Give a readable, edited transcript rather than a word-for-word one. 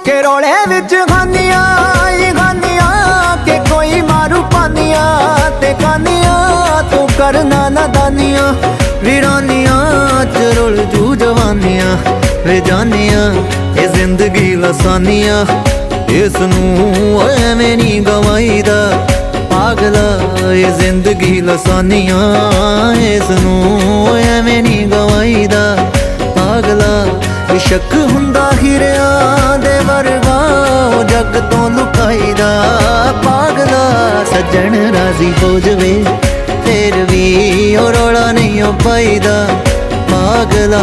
के रोले विच खानियां ही खानियां के कोई मारू पानियां ते खानियां तू करना नादानियां वीरानियां च रुल जू जवानियां वे जानियां ये जिंदगी लसानियां इसनू एवें नी गवाईदा पागला ये जिंदगी लसानियां इसनू एवें नी गवाईदा पागला शक हुंदा हीरियां दे वर्गा जग तो लुकाईदा पागला सज्जन राजी हो जवे फिर भी ओ रौला नहीं ओ पाईदा पागला।